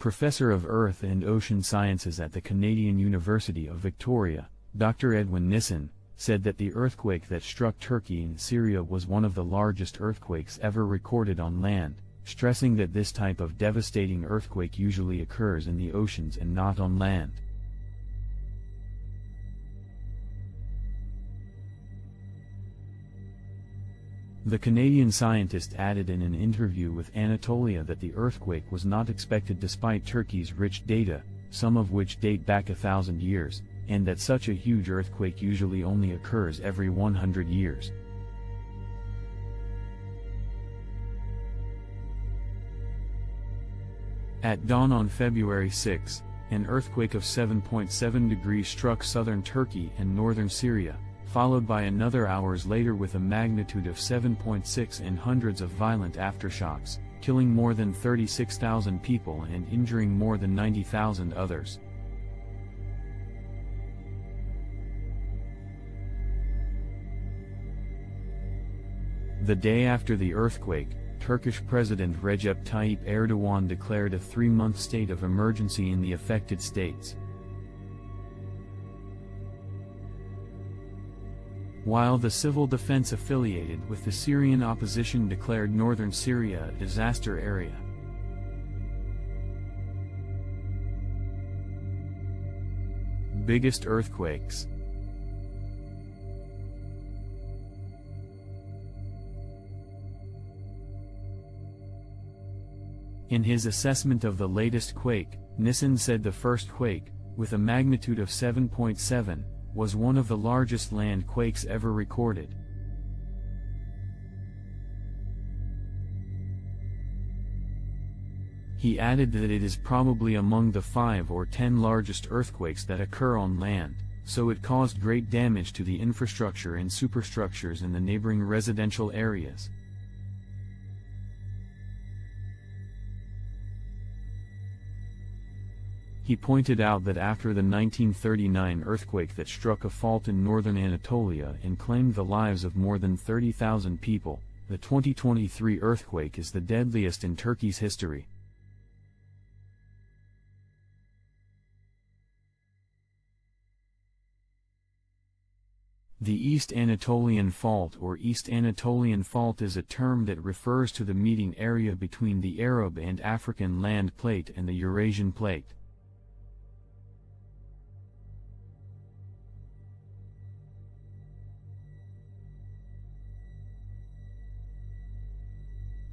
Professor of Earth and Ocean Sciences at the Canadian University of Victoria, Dr. Edwin Nissen, said that the earthquake that struck Turkey and Syria was one of the largest earthquakes ever recorded on land, stressing that this type of devastating earthquake usually occurs in the oceans and not on land. The Canadian scientist added in an interview with Anatolia that the earthquake was not expected despite Turkey's rich data, some of which date back 1,000 years, and that such a huge earthquake usually only occurs every 100 years. At dawn on February 6, an earthquake of 7.7 degrees struck southern Turkey and northern Syria, followed by another hours later with a magnitude of 7.6 and hundreds of violent aftershocks, killing more than 36,000 people and injuring more than 90,000 others. The day after the earthquake, Turkish President Recep Tayyip Erdogan declared a 3-month state of emergency in the affected states. While the civil defense affiliated with the Syrian opposition declared northern Syria a disaster area. Biggest earthquakes. In his assessment of the latest quake, Nissen said the first quake, with a magnitude of 7.7, was one of the largest land quakes ever recorded. He added that it is probably among the 5 or 10 largest earthquakes that occur on land, so it caused great damage to the infrastructure and superstructures in the neighboring residential areas. He pointed out that after the 1939 earthquake that struck a fault in northern Anatolia and claimed the lives of more than 30,000 people, the 2023 earthquake is the deadliest in Turkey's history. The East Anatolian Fault or East Anatolian Fault is a term that refers to the meeting area between the Arab and African land plate and the Eurasian plate.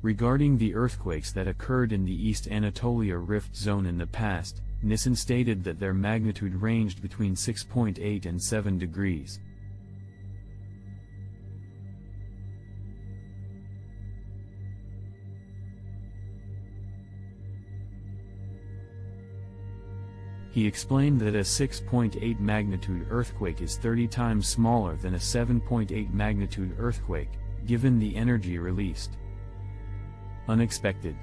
Regarding the earthquakes that occurred in the East Anatolia Rift Zone in the past, Nissen stated that their magnitude ranged between 6.8 and 7 degrees. He explained that a 6.8 magnitude earthquake is 30 times smaller than a 7.8 magnitude earthquake, given the energy released. Unexpected.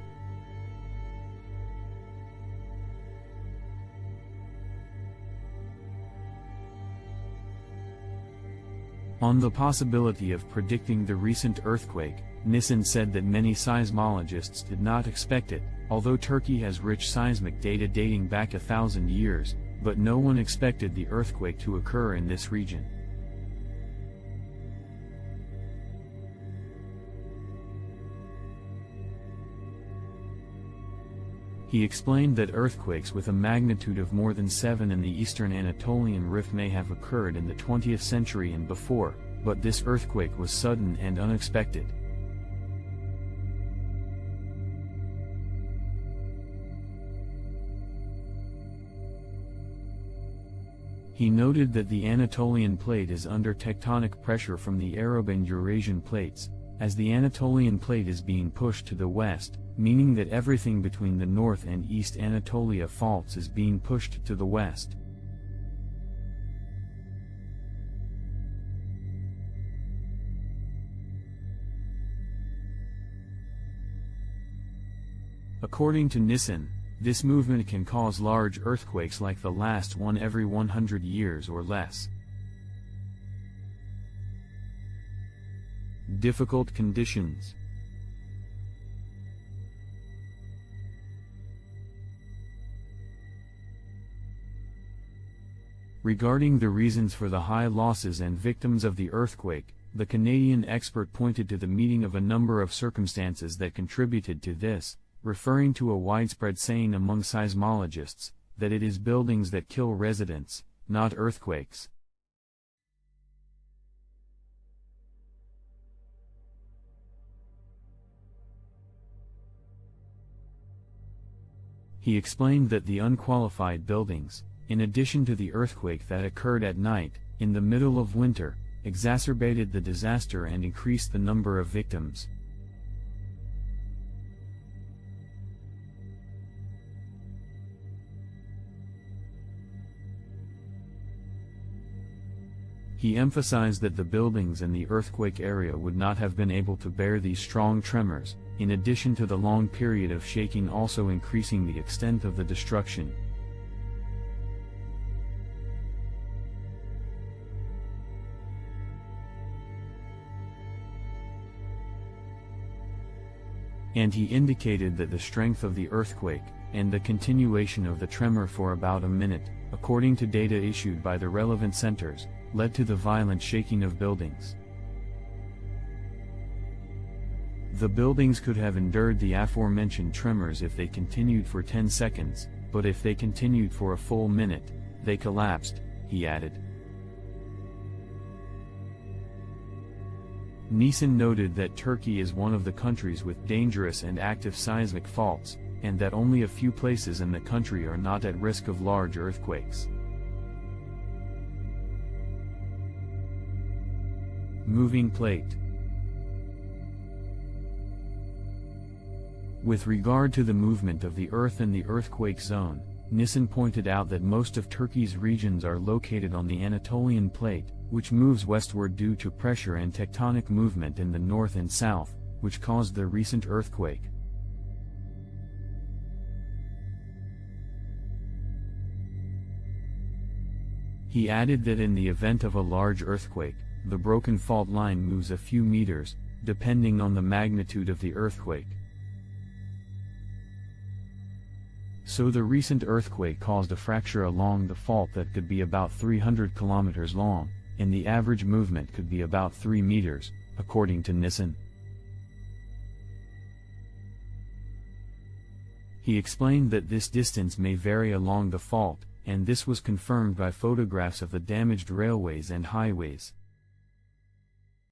On the possibility of predicting the recent earthquake, Nissen said that many seismologists did not expect it, although Turkey has rich seismic data dating back 1,000 years, but no one expected the earthquake to occur in this region. He explained that earthquakes with a magnitude of more than 7 in the Eastern Anatolian Rift may have occurred in the 20th century and before, but this earthquake was sudden and unexpected. He noted that the Anatolian plate is under tectonic pressure from the Arab and Eurasian plates, as the Anatolian plate is being pushed to the west, meaning that everything between the North and East Anatolia faults is being pushed to the west. According to Nissen, this movement can cause large earthquakes like the last one every 100 years or less. Difficult conditions. Regarding the reasons for the high losses and victims of the earthquake, the Canadian expert pointed to the meeting of a number of circumstances that contributed to this, referring to a widespread saying among seismologists, that it is buildings that kill residents, not earthquakes. He explained that the unqualified buildings, in addition to the earthquake that occurred at night, in the middle of winter, exacerbated the disaster and increased the number of victims. He emphasized that the buildings in the earthquake area would not have been able to bear these strong tremors, in addition to the long period of shaking also increasing the extent of the destruction. And he indicated that the strength of the earthquake, and the continuation of the tremor for about a minute, according to data issued by the relevant centers, led to the violent shaking of buildings. The buildings could have endured the aforementioned tremors if they continued for 10 seconds, but if they continued for a full minute, they collapsed, he added. Nisan noted that Turkey is one of the countries with dangerous and active seismic faults, and that only a few places in the country are not at risk of large earthquakes. Moving plate. With regard to the movement of the Earth in the earthquake zone, Nisan pointed out that most of Turkey's regions are located on the Anatolian plate, which moves westward due to pressure and tectonic movement in the north and south, which caused the recent earthquake. He added that in the event of a large earthquake, the broken fault line moves a few meters, depending on the magnitude of the earthquake. So the recent earthquake caused a fracture along the fault that could be about 300 kilometers long, and the average movement could be about 3 meters, according to Nisan. He explained that this distance may vary along the fault, and this was confirmed by photographs of the damaged railways and highways.